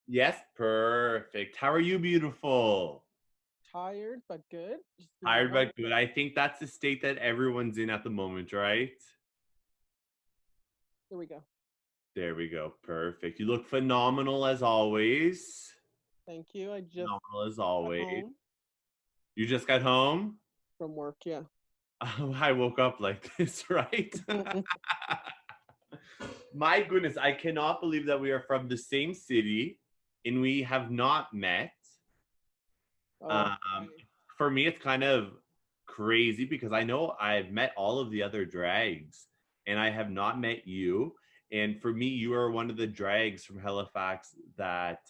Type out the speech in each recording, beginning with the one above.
Yes, perfect. How are you, beautiful? Tired, but good. Just been a Tired long but good. I think that's the state that everyone's in at the moment, right? Here we go. There we go. Perfect. You look phenomenal as always. Thank you. I just Phenomenal as got always. home You just got home? from work. Yeah. I woke up like this, right? My goodness, I cannot believe that we are from the same city and we have not met. Oh, Um, for me, it's kind of crazy because I know I've met all of the other drags and I have not met you. And for me, you are one of the drags from Halifax that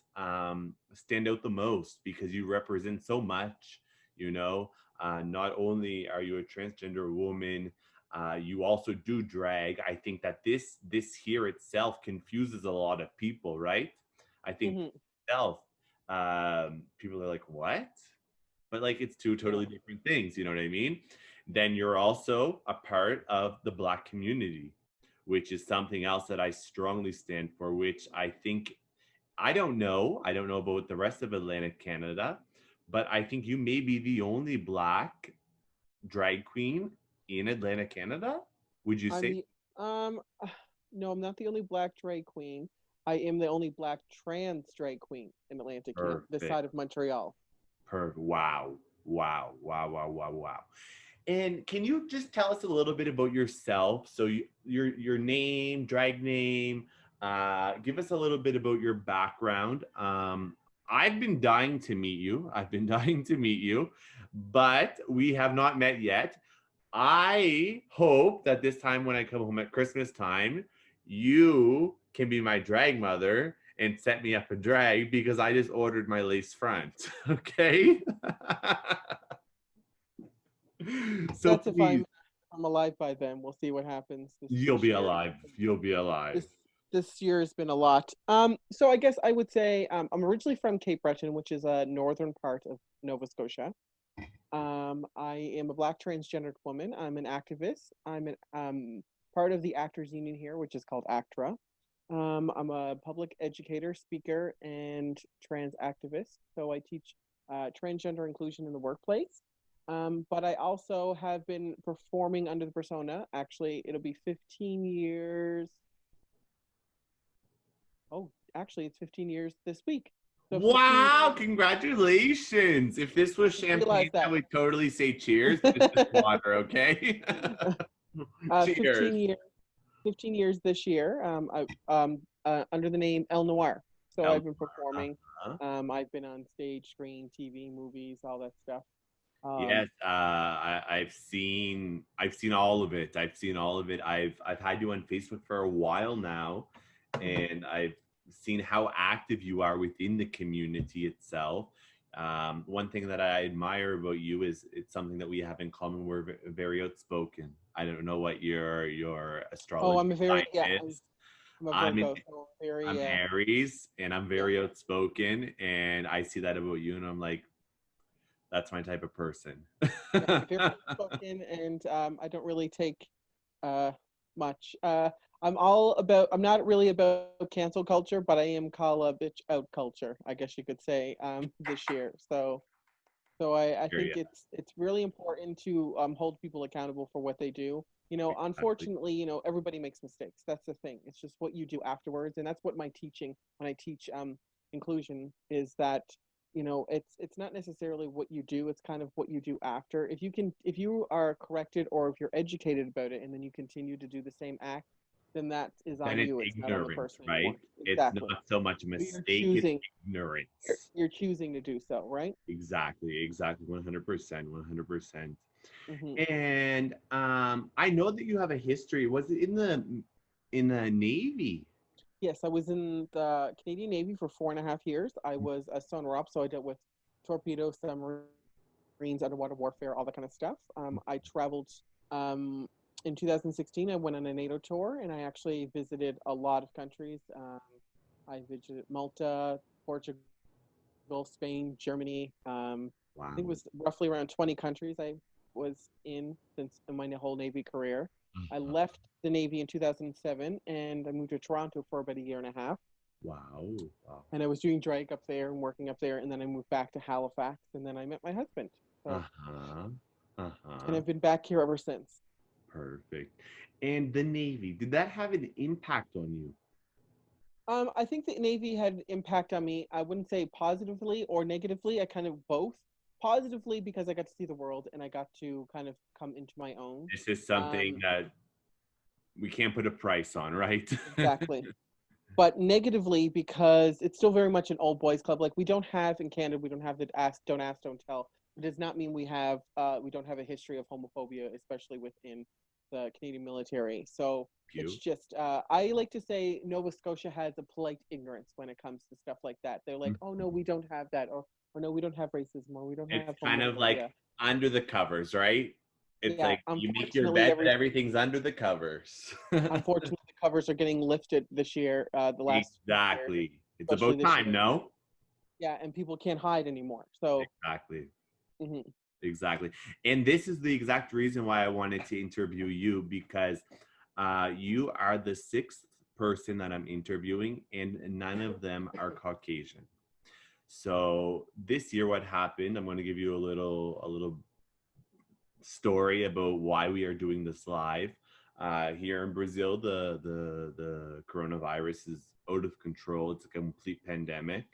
stand out the most because you represent so much. You know, not only are you a transgender woman, you also do drag. I think that this here itself confuses a lot of people, right? I think hmm itself, people are like, what? But like it's two yeah. totally different things, you know what I mean? Then you're also a part of the Black community, which is something else that I strongly stand for, which I think I don't know about the rest of Atlantic Canada, but I think you may be the only Black drag queen in Atlantic Canada. Would you I'm say? the um. No, I'm not the only black drag queen. I am the only black trans drag queen in Atlantic Canada, this Perfect. side of Montreal. Perfect. Wow. Wow. Wow. Wow. Wow. Wow. And can you just tell us a little bit about yourself? So your name, drag name, give us a little bit about your background. I've been dying to meet you. I've been dying to meet you, but we have not met yet. I hope that this time when I come home at Christmas time, you can be my drag mother and set me up a drag because I just ordered my lace front. Okay. So That's if please, I'm alive by then. We'll see what happens you'll this be year. alive. You'll be alive. This this year has been a lot. So I guess I would say I'm originally from Cape Breton, which is a northern part of Nova Scotia. I am a black transgendered woman. I'm an activist. I'm an part of the Actors Union here, which is called ACTRA. I'm a public educator, speaker, and trans activist. So I teach transgender inclusion in the workplace. But I also have been performing under the persona. Actually, it'll be 15 years. Oh, actually, it's 15 years this week. So 15 Wow, years. congratulations. If this was I just champagne, realized I that. would totally say cheers, but it's just water, okay? uh, Cheers. 15 years 15 years this year, under the name Elle Noir. So Elle I've been performing. Noir. I've been on stage, screen, TV, movies, all that stuff. Yes, Um, I've seen all of it. I've seen all of it. I've had you on Facebook for a while now, mhm. and I've seen how active you are within the community itself. One thing that I admire about you is it's something that we have in common. We're very outspoken. I don't know what your Oh, astrology I'm a very sign I'm, is. I'm a I'm in Virgo, so I'm very Aries, and I'm yeah, very outspoken, and I see that about you, and I'm like, that's my type of person. yeah, very outspoken, and I don't really take uh much. I'm not really about cancel culture, but I am call a bitch out culture, I guess you could say, this year. So I Hear think ya. it's really important to hold people accountable for what they do. Exactly. Unfortunately, everybody makes mistakes. That's the thing. It's just what you do afterwards, and that's what my teaching when I teach inclusion is that it's not necessarily what you do. It's kind of what you do after. If you are corrected or if you're educated about it, and then you continue to do the same act, then that is Then on it's you. It's not on the ignorance, person right? anymore. It's Exactly. not so much a But you're mistake, it's choosing. ignorance. You're choosing to do so, right? Exactly, exactly. 100%, 100%. hmm And I know that you have a history. Was it in the Navy? Yes, I was in the Canadian Navy for 4.5 years. I was a sonar op, so I dealt with torpedoes, submarines, underwater warfare, all that kind of stuff. I traveled in 2016. I went on a NATO tour, and I actually visited a lot of countries. I visited Malta, Portugal, Spain, Germany. I think it Wow. was roughly around 20 countries I was in since in my whole Navy career. I Uh-huh. left the Navy in 2007 and I moved to Toronto for about a year and a half. Wow. Wow. And I was doing drag up there and working up there, and then I moved back to Halifax, and then I met my husband. So, Uh-huh. and Uh-huh. I've been back here ever since. Perfect. And the Navy, did that have an impact on you? I think the Navy had an impact on me. I wouldn't say positively or negatively. I kind of both. Positively because I got to see the world and I got to kind of come into my own. This is something Um, that we can't put a price on, right? exactly. But negatively because it's still very much an old boys club. Like we don't have in Canada, we don't have the ask, don't tell. It does not mean we don't have a history of homophobia, especially within the Canadian military. So it's You. just I like to say Nova Scotia has a polite ignorance when it comes to stuff like that. They're like, oh no, we don't have that, or no, we don't have racism, or we don't It's have kind of homophobia. like under the covers, right? It's Yeah, like you make your bed, but everything's under the covers. unfortunately the covers are getting lifted this year, the last few years, Exactly. It's especially about this year. time, no? Yeah, and people can't hide anymore. So, Exactly. mhm. Exactly. And this is the exact reason why I wanted to interview you because you are the sixth person that I'm interviewing, and none of them are Caucasian. So this year, what happened? I'm going to give you a little story about why we are doing this live. Here in Brazil, the coronavirus is out of control. It's a complete pandemic.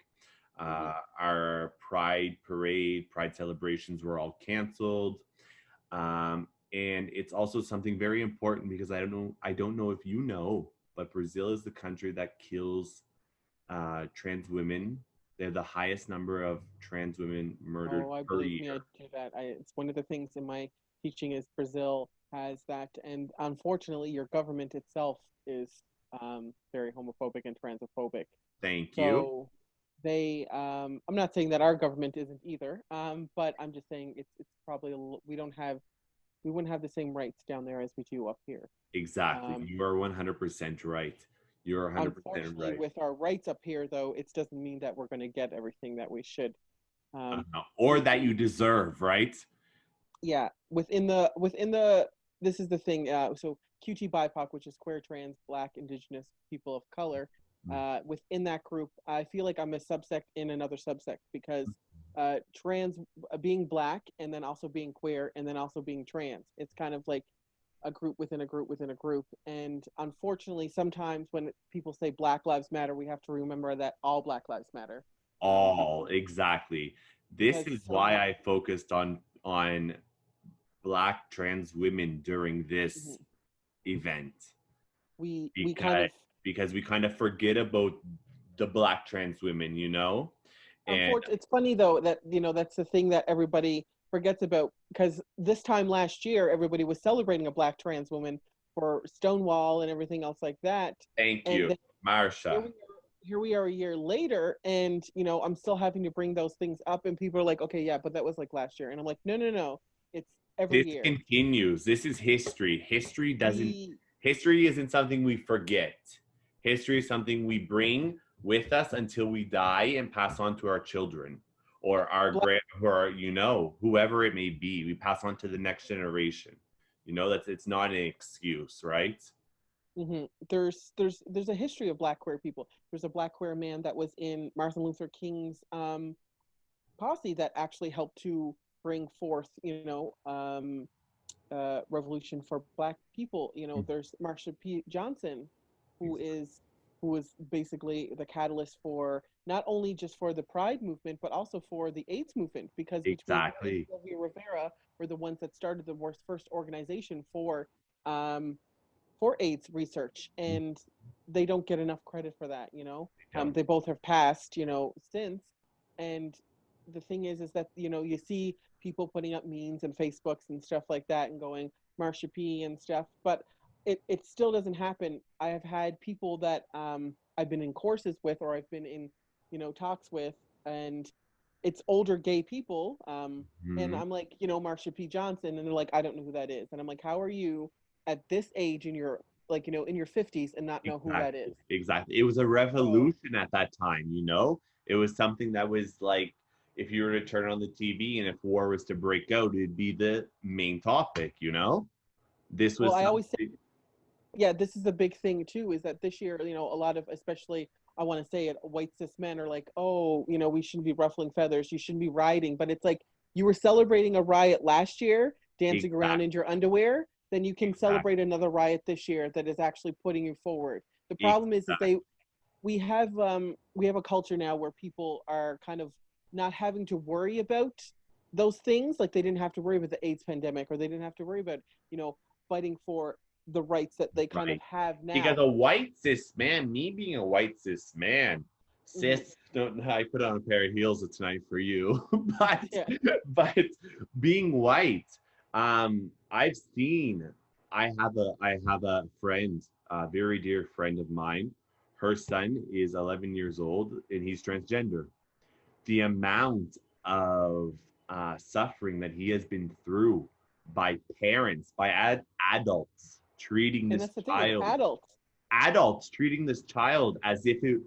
Mhm. Our Pride parade, Pride celebrations were all canceled, and it's also something very important because I don't know if you know, but Brazil is the country that kills trans women. They have the highest number of trans women murdered Oh, I per believe me, I year. do that. It's one of the things in my teaching is Brazil has that, and unfortunately, your government itself is very homophobic and transphobic. Thank you. So I'm not saying that our government isn't either, but I'm just saying it's probably we wouldn't have the same rights down there as we do up here. Exactly. Um, You are 100% right. You're 100% Unfortunately, right. with our rights up here, though, it doesn't mean that we're going to get everything that we should. Um, Or we, that you deserve, right? yeah, this is the thing. So QT BIPOC, which is queer, trans, Black, Indigenous people of color, within that group, I feel like I'm a subsect in another subsect because trans being Black and then also being queer and then also being trans, it's kind of like a group within a group within a group. And unfortunately, sometimes when people say Black Lives Matter, we have to remember that all Black Lives matter, All exactly. This because is why somehow. I focused on Black trans women during this Mhm. event We kind because of because we kind of forget about the Black trans women, and unfortunately, it's funny though that that's the thing that everybody forgets about because this time last year everybody was celebrating a Black trans woman for Stonewall and everything else like that, thank and you, then here Marsha. we are, here we are a year later, and I'm still having to bring those things up, and people are like, okay, yeah, but that was like last year, and I'm like, no, no, no, it's every This year. continues. This is history. We History isn't something we forget. History is something we bring with us until we die and pass on to our children or our Black. grand or whoever it may be. We pass on to the next generation. That's it's not an excuse, right? There's a history of Black queer people. There's a Black queer man that was in Martin Luther King's posse that actually helped to bring forth, revolution for Black people. There's Marsha P. Johnson, who is who was basically the catalyst for not only just for the Pride movement, but also for the AIDS movement, because between her and Exactly. Sylvia Rivera were the ones that started the first organization um, for AIDS research, and they don't get enough credit for that. They both have passed, since, and the thing is that you see people putting up memes and Facebooks and stuff like that, and going Marsha P and stuff, but it still doesn't happen. I have had people that I've been in courses with, or I've been in talks with, and it's older gay people, and Mhm. I'm like, Marsha P. Johnson, and they're like, I don't know who that is, and I'm like, how are you at this age in your like in your 50s and not know who that is? Exactly. Exactly. It was a So revolution at that time. It was something that was like if you were to turn on the TV and if war was to break out, it'd be the main topic. This well, was I always say something. yeah, this is a big thing too, is that this year, you know, a lot of, especially, I want to say it, white cis men are like, oh, you know, we shouldn't be ruffling feathers, you shouldn't be rioting. But it's like, you were celebrating a riot last year, dancing around in Exactly. your underwear, then you can Exactly. celebrate another riot this year that is actually putting you forward. The problem is Exactly. we have a culture now where people are kind of not having to worry about those things. Like, they didn't have to worry about the AIDS pandemic, or they didn't have to worry about, you know, fighting for the rights that they kind of Right. have Because now. a white cis man, me being a white cis man, Hmm. cis, don't I put on a pair of heels tonight for you, but Yeah. but being white, I've seen. I have a friend, a very dear friend of mine. Her son is 11 years old and he's transgender. The amount of suffering that he has been through by parents, by adults treating And this that's the thing, it's child, adults. adults treating this child as if it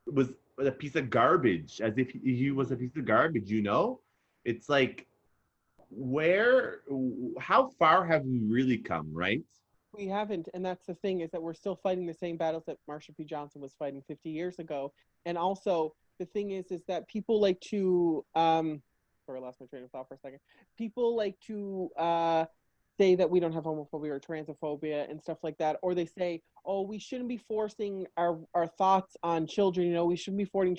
was a piece of garbage, as if he was a piece of garbage, you know? It's like, where, how far have we really come, right? We haven't, and that's the thing, is that we're still fighting the same battles that Marsha P. Johnson was fighting 50 years ago. And also, the thing is that people like to, sorry, I lost my train of thought for a second. People like to say that we don't have homophobia or transphobia and stuff like that, or they say, oh, we shouldn't be forcing our thoughts on children. You know, we shouldn't be forcing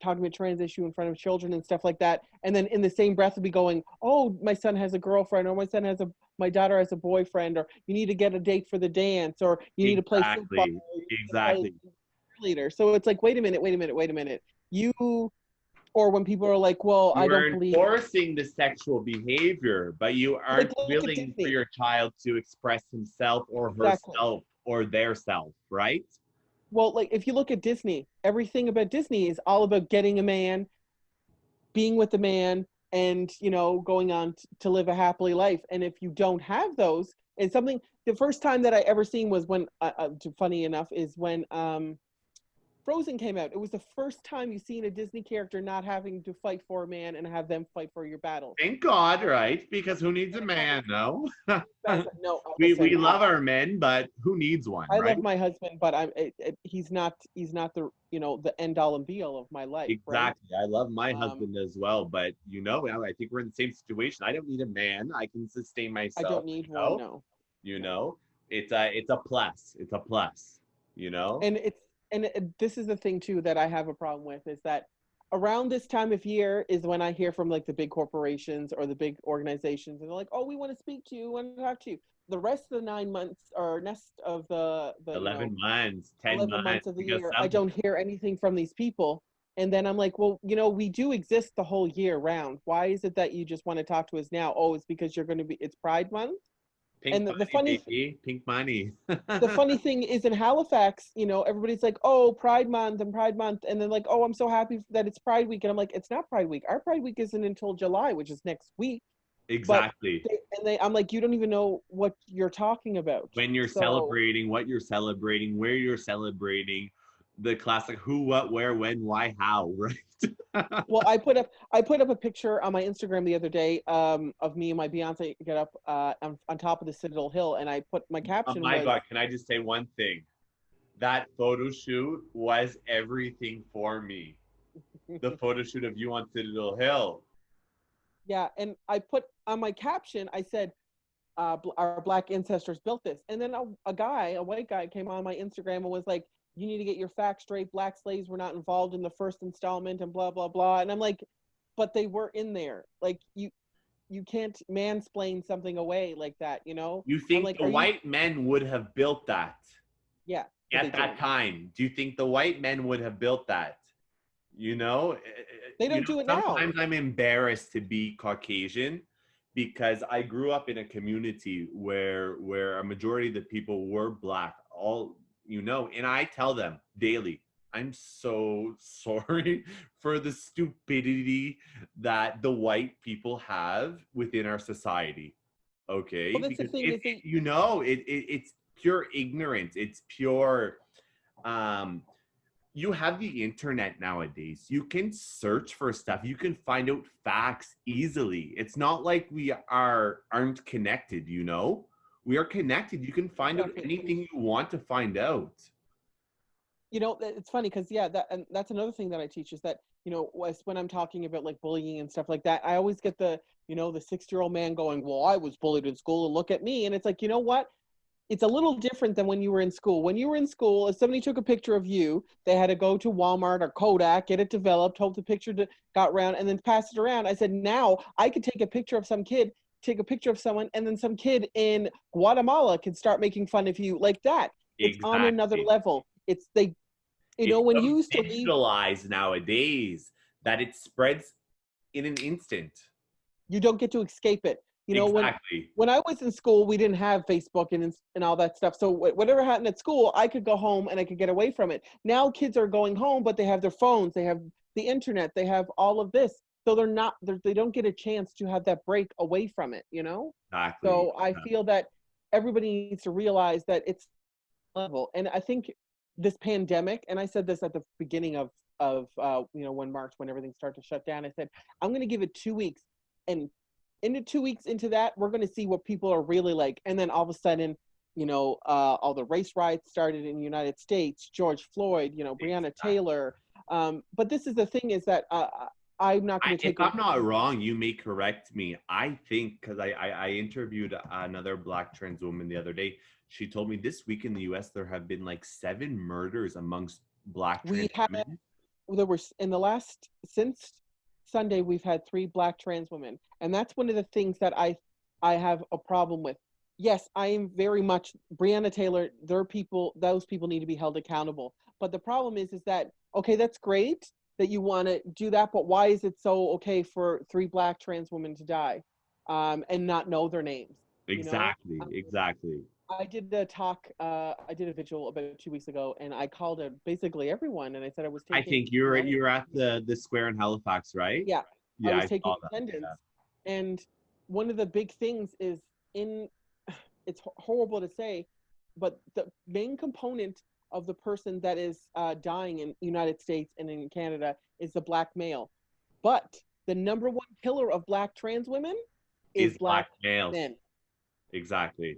talking about trans issue in front of children and stuff like that. And then in the same breath, will be going, oh, my son has a girlfriend, or my daughter has a boyfriend, or you need to get a date for the dance, or you need to play football, Exactly. or you need to play Exactly. cheerleader. So it's like, wait a minute, wait a minute, wait a minute. You, or when people are like, well, I You don't are believe, enforcing the sexual behavior, but you like, aren't look at willing for Disney. your child to express himself or Exactly. herself or their self, right? Well, like, if you look at Disney, everything about Disney is all about getting a man, being with the man, and, you know, going on to live a happily life. And if you don't have those, and something, the first time that I ever seen was when, funny enough, is when Frozen came out. It was the first time you seen a Disney character not having to fight for a man and have them fight for your battles. Thank God, right? Because who needs a And it kind of, man? No. no, We listen, love our men, but who needs one, I right? love my husband, but he's not the, you know, the end all and be all of my life, right? Exactly. I love my Um, husband as well, but you know, I think we're in the same situation. I don't need a man. I can sustain I myself, don't need you one, know? no, You no. know? It's a plus. It's a plus, you know? And this is the thing too that I have a problem with, is that around this time of year is when I hear from, like, the big corporations or the big organizations, and they're like, "Oh, we want to speak to you, we want to talk to you." The rest of the 9 months, or rest of the, you know, 11 months, 10 11 months, months of the because year, I some don't hear anything from these people. And then I'm like, well, you know, we do exist the whole year round. Why is it that you just want to talk to us now? Oh, it's because it's Pride Month. pink And money, baby, pink money. the funny thing is, in Halifax, you know, everybody's like, oh, Pride Month and Pride Month. And then, like, oh, I'm so happy that it's Pride Week. And I'm like, it's not Pride Week. Our Pride Week isn't until July, which is next week. But Exactly. I'm like, you don't even know what you're talking about. When you're So, celebrating, what you're celebrating, where you're celebrating, the classic who, what, where, when, why, how, right? well, I put up a picture on my Instagram the other day, of me and my Beyonce get up, on top of the Citadel Hill, and I put, my Oh caption my was, God, can I just say one thing? That photo shoot was everything for me. The photo shoot of you on Citadel Hill. yeah, and I put on my caption, I said, our Black ancestors built this. And then a white guy, came on my Instagram and was like, you need to get your facts straight. Black slaves were not involved in the first installment, and blah blah blah. And I'm like, but they were in there. Like, you can't mansplain something away like that, you know? You I'm think like, the are you? white men would have built that Yeah, but they at that didn't. time? Do you think the white men would have built that? You know, They don't do it now. sometimes I'm embarrassed to be Caucasian because I grew up in a community where a majority of the people were black, all, you know, and I tell them daily, I'm so sorry for the stupidity that the white people have within our society. Okay, Well, that's the because thing, is that you know, it's pure ignorance. It's pure um you have the internet nowadays. You can search for stuff. You can find out facts easily. It's not like we aren't connected, you know? We are connected. You can find out Definitely. anything you want to find out. You know, it's funny because yeah, and that's another thing that I teach is that, you know, when I'm talking about like bullying and stuff like that, I always get the, you know, the 60-year-old man going, well, I was bullied in school and look at me. And it's like, you know what? It's a little different than when you were in school. When you were in school, if somebody took a picture of you, they had to go to Walmart or Kodak, get it developed, hope the picture got around, and then pass it around. I said, now I could take a picture of some kid, take a picture of someone, and then some kid in Guatemala can start making fun of you like that. It's on another Exactly. level. It's they, you know, It's when so you used to leave, digitalized nowadays that it spreads in an instant. you don't get to escape it. You know, Exactly. when I was in school, we didn't have Facebook and all that stuff. So whatever happened at school, I could go home and I could get away from it. Now kids are going home, but they have their phones, they have the internet, they have all of this. So they don't get a chance to have that break away from it, you know? Exactly. So I feel that everybody needs to realize that it's level. And I think this pandemic, and I said this at the beginning of you know, when everything started to shut down, I said, I'm going to give it 2 weeks, and into 2 weeks into that, we're going to see what people are really like. And then all of a sudden, you know, all the race riots started in the United States, George Floyd, you know, Breonna Exactly. Taylor. But this is the thing is that I'm not going to If take I'm not wrong, you may correct me. I think because I interviewed another Black trans woman the other day. She told me this week in the U.S. there have been like 7 murders amongst Black we trans have women. there were in the last since Sunday we've had 3 Black trans women, and that's one of the things that I have a problem with. Yes, I am very much Breonna Taylor. Those people need to be held accountable. But the problem is that okay, that's great that you want to do that, but why is it so okay for 3 Black trans women to die, and not know their names? You know, Exactly. Exactly. I did a talk, I did a vigil about 2 weeks ago, and I called out basically everyone, and I said I was I taking think you're money. you're at the square in Halifax, right? Yeah, I Yeah, was I taking saw that. attendance, Yeah. and one of the big things is in, it's horrible to say, but the main component of the person that is dying in the United States and in Canada is the Black male. But the number one killer of Black trans women is Is Black Black males. men. Exactly.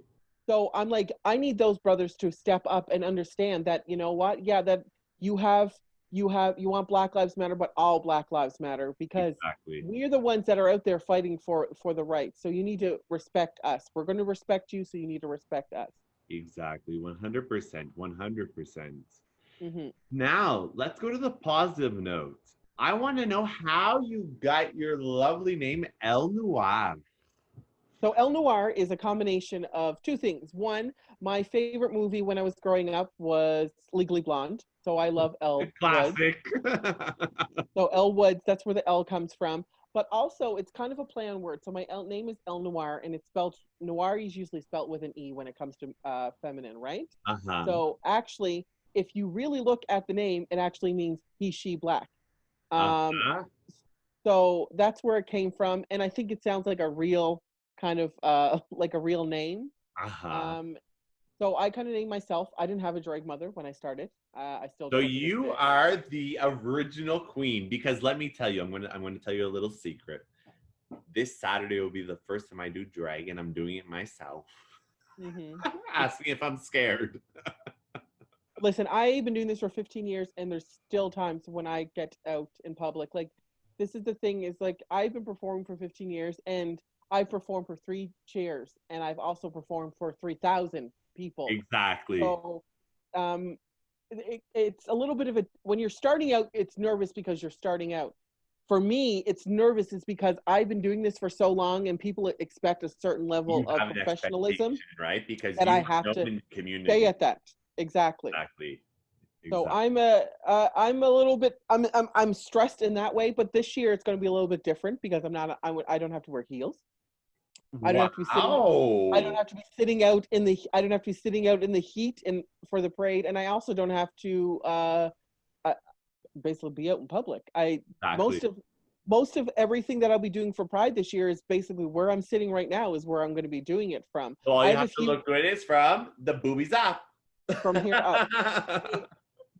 So I'm like, I need those brothers to step up and understand that, you know what? Yeah, that you have, you want Black Lives Matter, but all Black Lives Matter, because Exactly. we're the ones that are out there fighting for the rights. So you need to respect us. We're going to respect you, so you need to respect us. Exactly. 100%. 100%. Hmm. Now, let's go to the positive note. I want to know how you got your lovely name, Elle Noir. So Elle Noir is a combination of 2 things. One, my favorite movie when I was growing up was Legally Blonde. So I love Elle Woods. Classic. So Elle Woods, that's where the L comes from. But also, it's kind of a play on words. So my name is Elle Noir, and it's spelled Noir is usually spelled with an E when it comes to feminine, right? Uh-huh. So actually, if you really look at the name, it actually means he, she, black. Um, Uh-huh. so that's where it came from, and I think it sounds like a real kind of like a real name. Uh-huh. Um, so I kind of named myself. I didn't have a drag mother when I started. I still So don't to this you day. are the original queen because let me tell you, I'm gonna tell you a little secret. This Saturday will be the first time I do drag, and I'm doing it myself. Hmm. Asking if I'm scared. Listen, I've been doing this for 15 years, and there's still times when I get out in public. Like, this is the thing is like I've been performing for 15 years, and I've performed for 3 chairs, and I've also performed for 3,000 people. Exactly. So, um, it's a little bit of a when you're starting out, it's nervous because you're starting out. For me, it's nervous is because I've been doing this for so long, and people expect a certain You level of have an expectation, professionalism right? Because that I you have are to known in the stay community. at that. Exactly. Exactly. So Exactly. I'm a little bit I'm stressed in that way, but this year it's going to be a little bit different because I don't have to wear heels. I don't have to be sitting I don't Wow. have to be sitting out in the I don't have to be sitting out in the heat and for the parade, and I also don't have to uh basically be out in public. I Exactly. most of most of everything that I'll be doing for Pride this year is basically where I'm sitting right now is where I'm going to be doing it from. So all I you have have a to few look good is from the boobies up. from here up.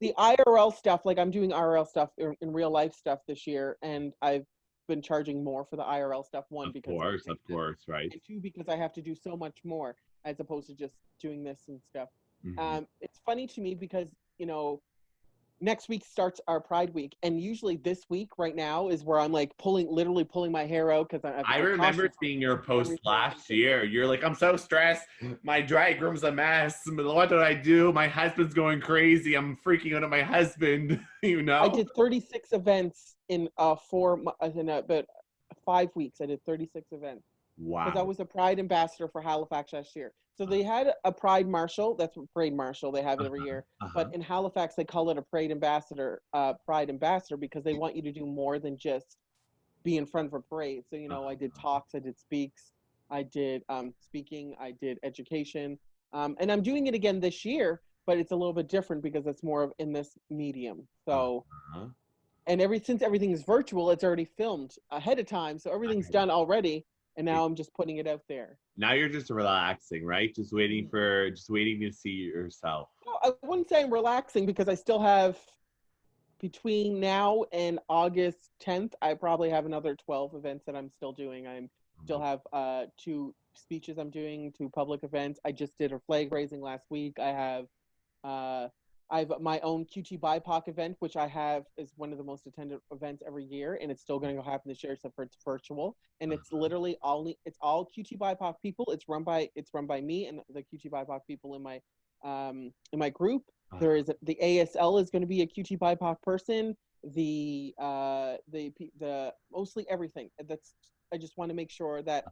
The IRL stuff, like I'm doing IRL stuff in real life stuff this year, and I've been charging more for the IRL stuff. One, because of the Of pandemic, course, right? and two, because I have to do so much more. as opposed to just doing this and stuff. Mhm. It's funny to me because, next week starts our Pride Week, and usually this week right now is where I'm like literally pulling my hair out because I have I my remember costume seeing your and post everything. last year. You're like, I'm so stressed. My drag room's a mess. What do I do? My husband's going crazy. I'm freaking out at my husband. You I know? did 36 events in in about 5 weeks. I did 36 events because I Wow. was a Pride ambassador for Halifax last year. So they had a Pride Marshal. That's a Parade Marshal. They have it every Uh-huh. year. But Uh-huh. in Halifax, they call it a Parade Ambassador, Pride Ambassador, because they want you to do more than just be in front of a parade. So, I did talks, I did speaks, I did speaking, I did education. And I'm doing it again this year, but it's a little bit different because it's more of in this medium. So, Uh-huh. and since everything is virtual, it's already filmed ahead of time. So everything's done already. And now I'm just putting it out there. Now you're just relaxing, right? Just waiting to see yourself. No, I wouldn't say I'm relaxing because I still have between now and August 10th, I probably have another 12 events that I'm still doing. I'm still have 2 speeches I'm doing, 2 public events. I just did a flag raising last week. Uh, I have my own QT BIPOC event, which I have is one of the most attended events every year, and it's still going to happen this year, except for it's virtual, and it's literally all QT BIPOC people. It's run by me and the QT BIPOC people in my group. There is the ASL is going to be a QT BIPOC person. The mostly everything. I just want to make sure that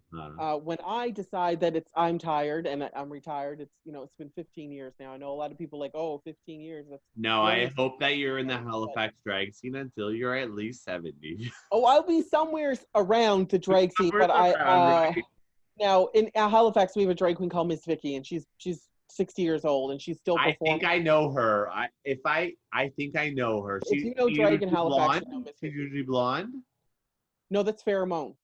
when I decide that I'm tired and I'm retired, it's been 15 years now. I know a lot of people like, oh, 15 years. That's No, you I only hope that you're in the but, Halifax drag scene until you're at least 70. oh, I'll be somewhere around the drag scene, Somewhere but around, right? now in Halifax we have a drag queen called Miss Vicky, and she's 60 years old and she's still I think performing. I know her. I think I know her. If you know She's drag in usually Halifax, blonde. you know Miss She's Vicky. usually blonde. No, that's Pheromone.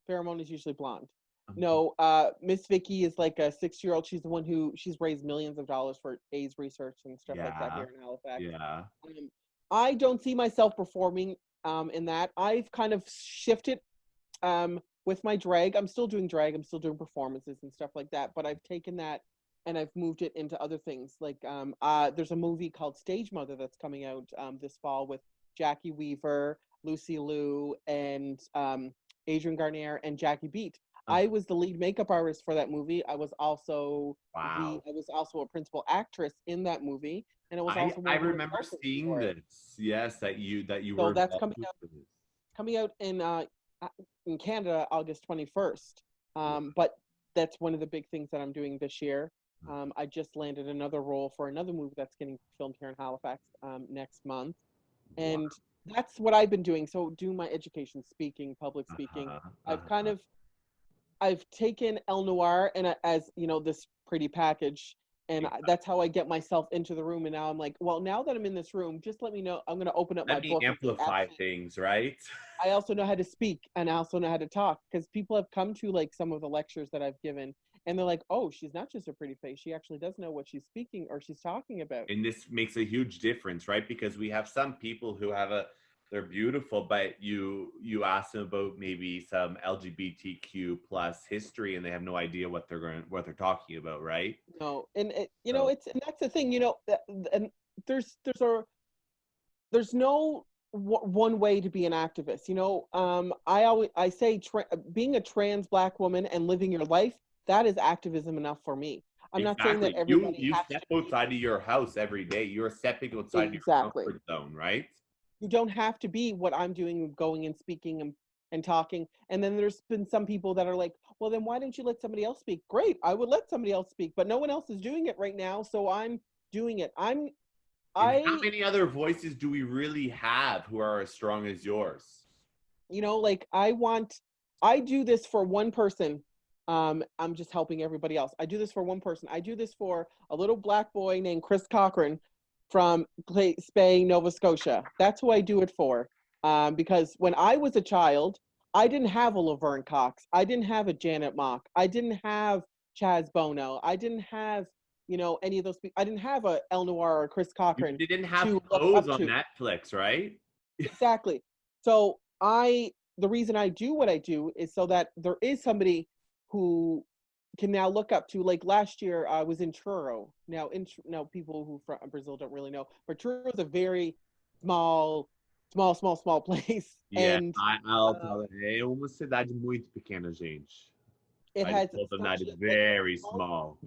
Pheromone is usually blonde. Okay. No, Miss Vicky is like a 6-year-old. She's the one she's raised millions of dollars for AIDS research and stuff like that Yeah. here in Halifax. Yeah. I don't see myself performing in that. I've kind of shifted with my drag. I'm still doing drag. I'm still doing performances and stuff like that. But I've taken that and I've moved it into other things. Like there's a movie called Stage Mother that's coming out this fall with Jackie Weaver, Lucy Liu, and Adrian Garnier and Jackie Beat. Uh, I was the lead makeup artist for that movie. I was also wow. a principal actress in that movie, and I was I also one I of the remember consultants seeing for it. this. Yes, that you So were that's involved with this. coming out in Canada August 21st. But that's one of the big things that I'm doing this year. I just landed another role for another movie that's getting filmed here in Halifax next month, Wow. and that's what I've been doing. So doing my education, speaking, public speaking. Uh-huh. I've Uh-huh. I've taken Elle Noir and as this pretty package, and Yeah. that's how I get myself into the room. And now I'm like, well, now that I'm in this room, just let me know. I'm going to open up my Let me book and say, amplify absolutely. things, right? I also know how to speak and I also know how to talk because people have come to like some of the lectures that I've given, and they're like, oh, she's not just a pretty face. She actually does know what she's speaking or she's talking about. And this makes a huge difference, right? Because we have some people who have they're beautiful, but you ask them about maybe some LGBTQ plus history, and they have no idea what they're talking about, right? No, and So and that's the thing, and there's a there's no one way to be an activist. I say being a trans Black woman and living your life, that is activism enough for me. I'm not saying that exactly, everybody you has step to be outside of your house every day. You're stepping outside your exactly. comfort zone, right? You don't have to be what I'm doing, going and speaking and talking. And then there's been some people that are like, well, then why don't you let somebody else speak? Great, I would let somebody else speak, but no one else is doing it right now, so I'm doing it. And how I many other voices do we really have who are as strong as yours? like I do this for one person. I'm just helping everybody else. I do this for one person. I do this for a little Black boy named Chris Cochran from Spain, Nova Scotia. That's who I do it for. Because when I was a child, I didn't have a Laverne Cox. I didn't have a Janet Mock. I didn't have Chaz Bono. I didn't have any of those people. I didn't have a Elle Noir or Chris You Cochran didn't have to look Pose up on to. Netflix, right? Exactly. So the reason I do what I do is so that there is somebody who can now look up to. Like last year, I was in Truro. Now people who from Brazil don't really know, but Truro is a very small place, Yeah, and I'll uh, tell it. É uma cidade muito pequena, gente. it I just has told them that such it's like very small small.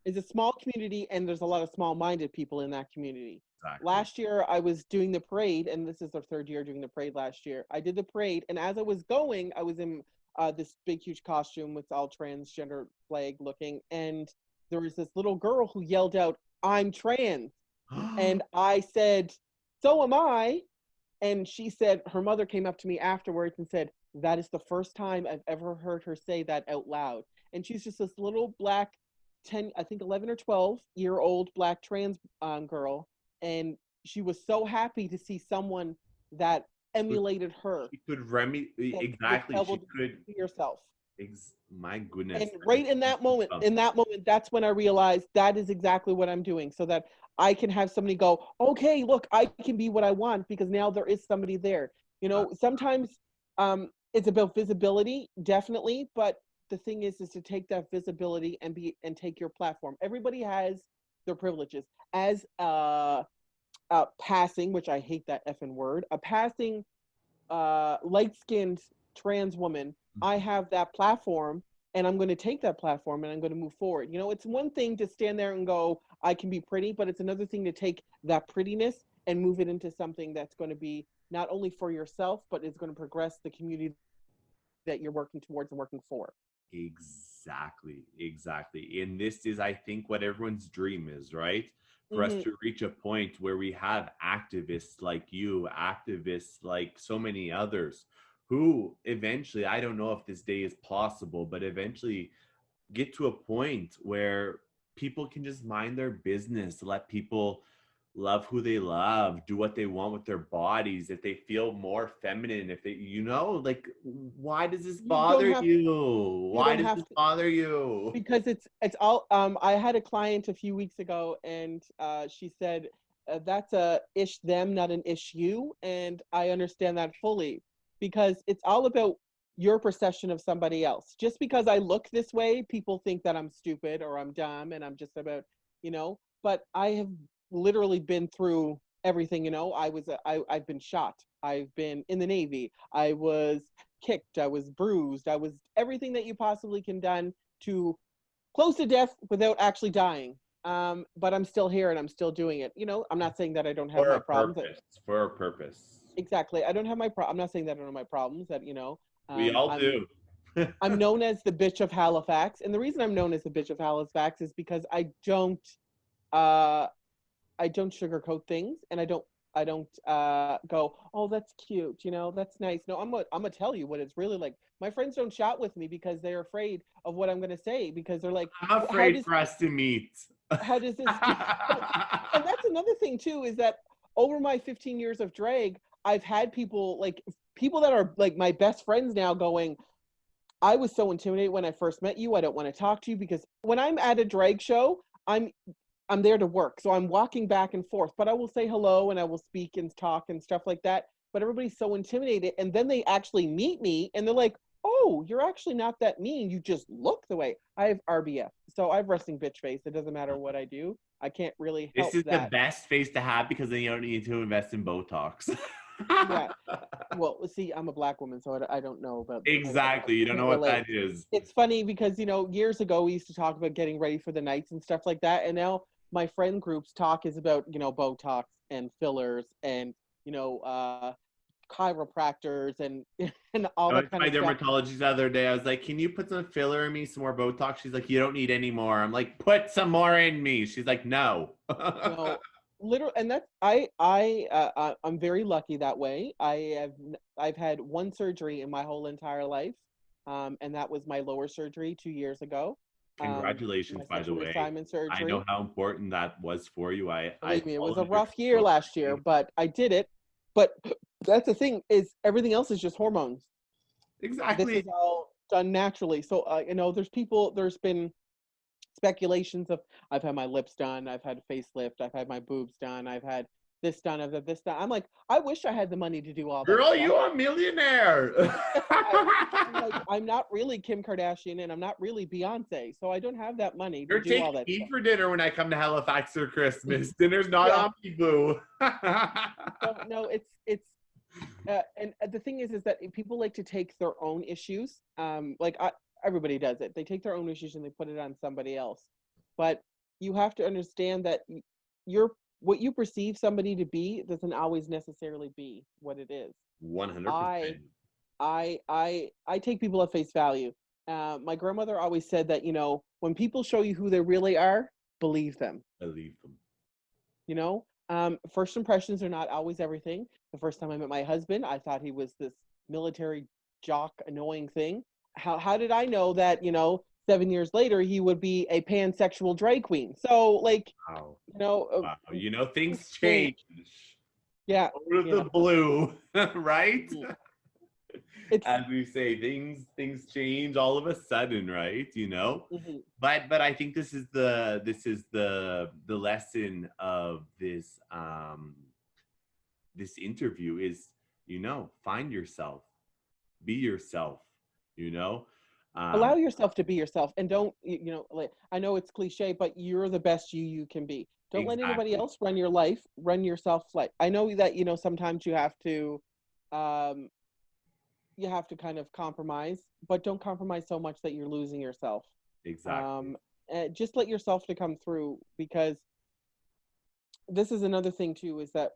it's a small community, and there's a lot of small-minded people in that community. Exactly. Last year, I was doing the parade, and this is our third year doing the parade last year. I did the parade, and as I was going, I was in this big, huge costume with all transgender flag looking, and there was this little girl who yelled out, "I'm trans." And I said, "So am I." And she said, her mother came up to me afterwards and said, "That is the first time I've ever heard her say that out loud." And she's just this little black 10, I think 11 or 12-year-old black trans girl. And she was so happy to see someone that emulated her, She could that was exactly. able She to could. be yourself. My And goodness, that is right in that moment, awesome. that's when I realized that is exactly what I'm doing, so that I can have somebody go, "Okay, look, I can be what I want," because now there is somebody there. Uh, Sometimes it's about visibility, definitely, but the thing is to take that visibility and take your platform. Everybody has their privileges. As passing, which I hate that effing word, a passing light-skinned trans woman, I have that platform, and I'm going to take that platform and I'm going to move forward. It's one thing to stand there and go, "I can be pretty," but it's another thing to take that prettiness and move it into something that's going to be not only for yourself, but it's going to progress the community that you're working towards and working for. Exactly, exactly. And this is, I think, what everyone's dream is, right? For us Hmm. to reach a point where we have activists like you, activists like so many others, who eventually, I don't know if this day is possible, but eventually get to a point where people can just mind their business, let people love who they love, do what they want with their bodies. If they feel more feminine, if they, like, why does this You don't bother have you? you Why don't does have this to, bother you? because it's all I had a client a few weeks ago, and she said, that's a ish them, not an ish you. And I understand that fully, because it's all about your perception of somebody else. Just because I look this way, people think that I'm stupid or I'm dumb, and I'm just about, but I have literally been through everything. I've been shot, I've been in the Navy, I was kicked, I was bruised, I was everything that you possibly can done to close to death without actually dying. But I'm still here and I'm still doing it. I'm not saying that I don't have For my a problems. purpose. For a purpose. Exactly, I don't have my I'm not saying that I don't have my problems. That We all I'm do. I'm known as the bitch of Halifax, and the reason I'm known as the bitch of Halifax is because uh I don't sugarcoat things, and I don't go, "Oh, that's cute, that's nice." No, I'm gonna tell you what it's really like. My friends don't chat with me because they're afraid of what I'm gonna say, because they're like, I'm "How afraid does for us to meet. how does this?" And that's another thing too, is that over my 15 years of drag, I've had people that are like my best friends now going, "I was so intimidated when I first met you. I don't want to talk to you," because when I'm at a drag show, I'm there to work. So I'm walking back and forth, but I will say hello and I will speak and talk and stuff like that. But everybody's so intimidated. And then they actually meet me and they're like, "Oh, you're actually not that mean. You just look the way." I have RBF. So I have resting bitch face. It doesn't matter what I do. I can't really This help is the that. best face to have because then you don't need to invest in Botox. Yeah. Well, see, I'm a black woman, so I don't know about, Exactly. You I don't know can't what relate. that is. It's funny because, years ago we used to talk about getting ready for the nights and stuff like that. And now my friend group's talk is about, Botox and fillers and, you know, uh, chiropractors and, and all I that went to kind my of stuff. dermatologist the other day. I was like, "Can you put some filler in me, some more Botox?" She's like, "You don't need any more." I'm like, "Put some more in me." She's like, "No." No, literally, and that's I'm very lucky that way. I've had one surgery in my whole entire life, and that was my lower surgery 2 years ago, Congratulations, my by the sexual way. reassignment I know surgery. how important that was for you. I Believe me, it was a followed your rough year last year, story. but I did it. But that's the thing, is everything else is just hormones. This Exactly. is all done naturally. So there's been speculations of, I've had my lips done, I've had a facelift, I've had my boobs done, I've had this done, I've got this done. I'm like, I wish I had the money to do all that Girl, stuff. you a millionaire. I'm like, I'm not really Kim Kardashian and I'm not really Beyonce, so I don't have that money to You're do taking all that me stuff. for dinner when I come to Halifax for Christmas. Dinner's not Yeah. on me, boo. So no, and the thing is that people like to take their own issues. Everybody does it. They take their own issues and they put it on somebody else. But you have to understand that what you perceive somebody to be doesn't always necessarily be what it is. 100%. I take people at face value. My grandmother always said that, when people show you who they really are, believe them. Believe them. First impressions are not always everything. The first time I met my husband, I thought he was this military jock, annoying thing. How did I know that, 7 years later, he would be a pansexual drag queen? So, Wow. things Things change. Yeah. Out of the blue, right? It's As we say, things change all of a sudden, right? mhm. But I think this is the lesson of this this interview is, find yourself, be yourself, Allow um yourself to be yourself, and don't, I know it's cliche, but you're the best you can be. Don't let anybody exactly, else run your life. Run yourself life. I know that, sometimes um, you have to kind of compromise, but don't compromise so much that you're losing yourself. exactly. And just let yourself to come through, because this is another thing too, is that,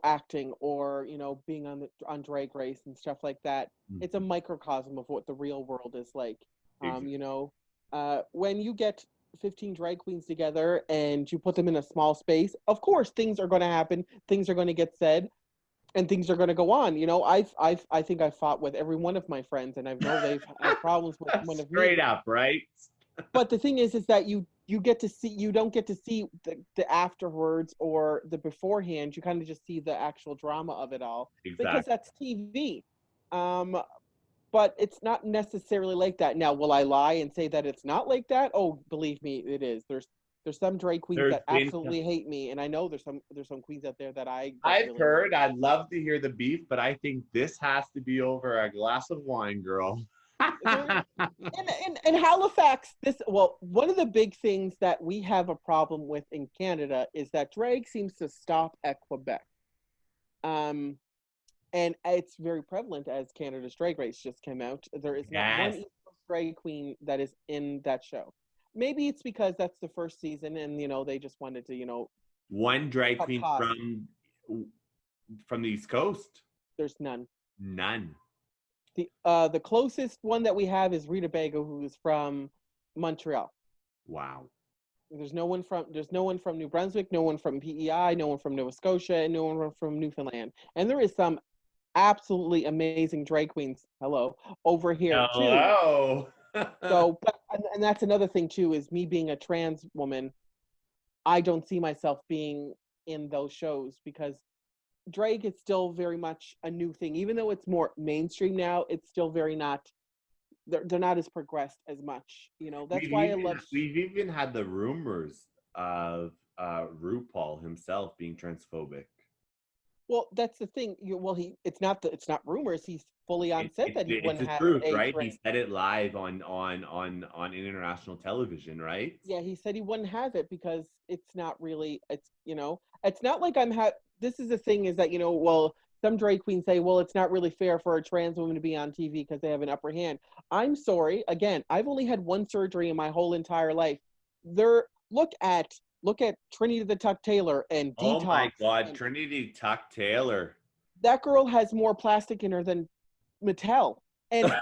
acting, or being on Drag Race and stuff like that. It's a Mhm. microcosm of what the real world is like. Exactly. When you get 15 drag queens together and you put them in a small space, of course things are going to happen, things are going to get said, and things are going to go on. I think I've fought with every one of my friends, and I know they've had problems with one of Straight me. up, right? But the thing is that you get to see, you don't get to see the afterwards or the beforehand. You kind of just see the actual drama of it all, because Exactly. that's TV. um but it's not necessarily like that. Now, will I lie and say that it's not like that? Oh, believe me, it is. There's some drag queens There's that been absolutely hate me, and I know there's some queens out there that I don't I've really like. heard, I'd love to hear the beef, but I think this has to be over a glass of wine, girl. There, in Halifax, one of the big things that we have a problem with in Canada is that drag seems to stop at Quebec. Um, and it's very prevalent, as Canada's Drag Race just came out. There is not one Yes. East Coast drag queen that is in that show. Maybe it's because that's the first season, and they just wanted to One drag cut queen costs. from the East Coast. There's none. None. The closest one that we have is Rita Baga, who is from Montreal. Wow. There's no one from New Brunswick, no one from PEI, no one from Nova Scotia, and no one from Newfoundland. And there is some absolutely amazing drag queens, over here too. Hello. So, and that's another thing too, is me being a trans woman. I don't see myself being in those shows, because drag is still very much a new thing. Even though it's more mainstream now, it's still very not. They're not as progressed as much. That's we've why I even love. we've even had the rumors of RuPaul himself being transphobic. Well, that's the thing. It's not rumors. He's fully on set that he It's wouldn't the have truth, a right? trans. He said it live on international television, right? Yeah, he said he wouldn't have it because it's not really. It's not like This is the thing, is that some drag queens say, well, it's not really fair for a trans woman to be on TV because they have an upper hand. I'm sorry. Again, I've only had one surgery in my whole entire life. There, look at Trinity the Tuck Taylor and Oh my Detox, God, and Trinity Tuck Taylor. that girl has more plastic in her than Mattel. And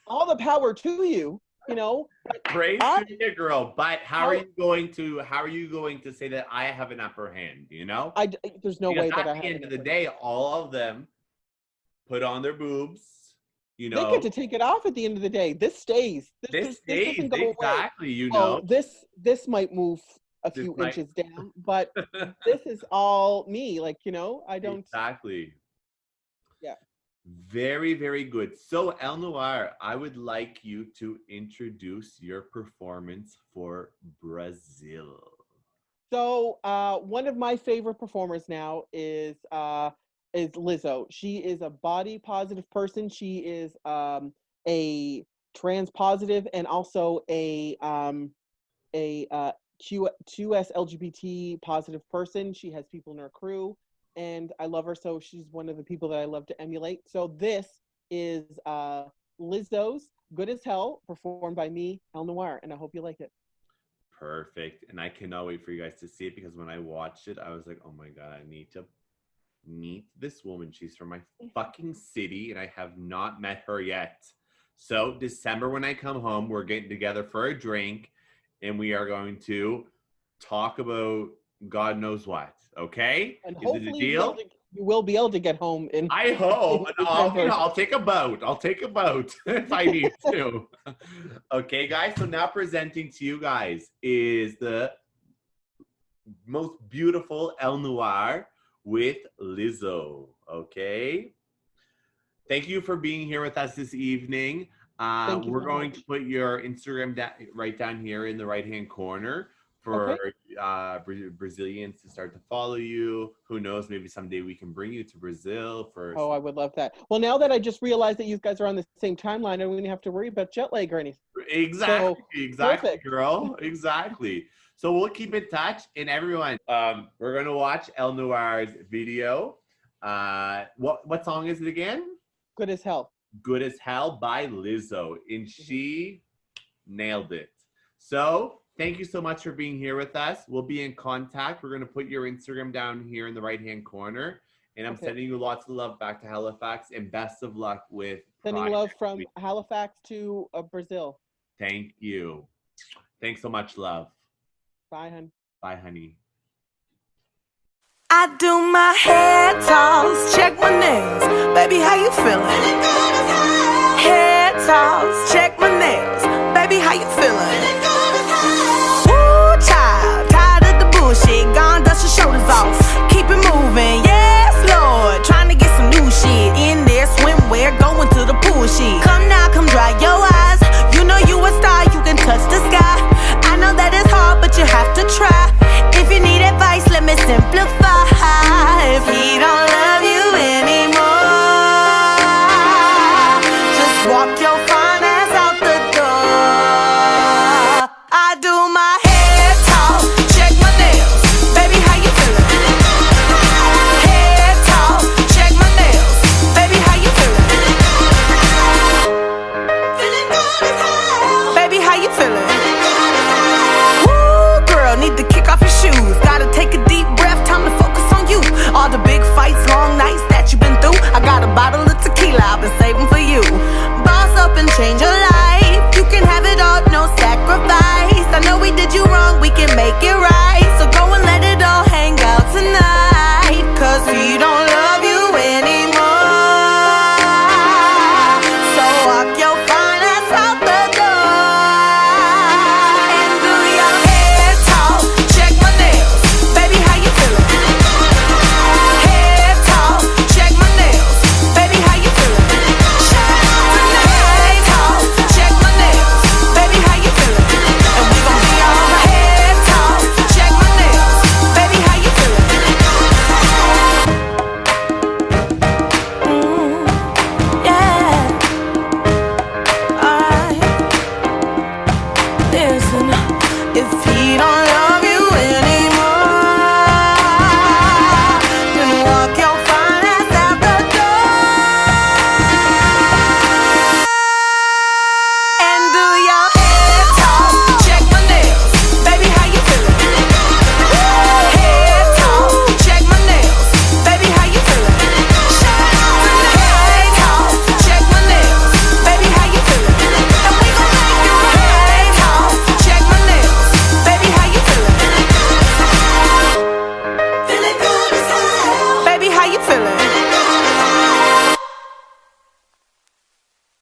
all the power to you, but Praise I, to you, girl. But how, how are you going to say that I have an upper hand? there's no Because way that at I the have end an of the upper day, hand. all of them put on their boobs. You They get to know, take it off at the end of the day. This stays. this This stays doesn't go away. exactly. Oh, this might move a This few might inches down, but this is all me. I don't. exactly. Yeah. Very, very good. So, Elle Noir, I would like you to introduce your performance for Brazil. So one of my favorite performers now is Lizzo. She is a body positive person. She is a trans positive and also a QS LGBT positive person. She has people in her crew, and I love her. So she's one of the people that I love to emulate. So this is Lizzo's "Good as Hell," performed by me, Elle Noir, and I hope you like it. Perfect. And I cannot wait for you guys to see it, because when I watched it, I was like, oh my God, I need to meet this woman. She's from my fucking city, and I have not met her yet. So December, when I come home, we're getting together for a drink, and we are going to talk about God knows what. Okay? And Is it a hopefully deal? you will be able to get home in. I hope. I'll take a boat. I'll take a boat if I need to. Okay, guys. So now presenting to you guys is the most beautiful Elle Noir with Lizzo. Okay. Thank you for being here with us this evening. We're going to put your Instagram right down here in the right-hand corner for Brazilians to start to follow you. Who knows, maybe someday we can bring you to Brazil for... Oh, I would love that. Well, now that I just realized that you guys are on the same timeline, I don't even have to worry about jet lag or anything. Exactly, so, exactly, perfect. Girl. Exactly. So we'll keep in touch, and everyone, we're going to watch Elle Noir's video. What song is it again? Good as Hell. Good as Hell by Lizzo, and she nailed it. So thank you so much for being here with us. We'll be in contact. We're going to put your Instagram down here in the right-hand corner, and I'm sending you lots of love back to Halifax, and best of luck with sending love from Halifax to Brazil. Thank you. Thanks so much, love. Bye, hon. Bye, honey. I do my hair toss, check my nails. Baby, how you feeling? Hair toss, check my nails. Baby, how you feeling? Woo, child, tired of the bullshit. Gone, dust your shoulders off. Keep it moving, yes, Lord. Trying to get some new shit in there. Swimwear, going to the pool shit. Come now, come dry your eyes. You know you a star, you can touch the sky. I know that it's hard, but you have to try. If you need advice, let me simplify.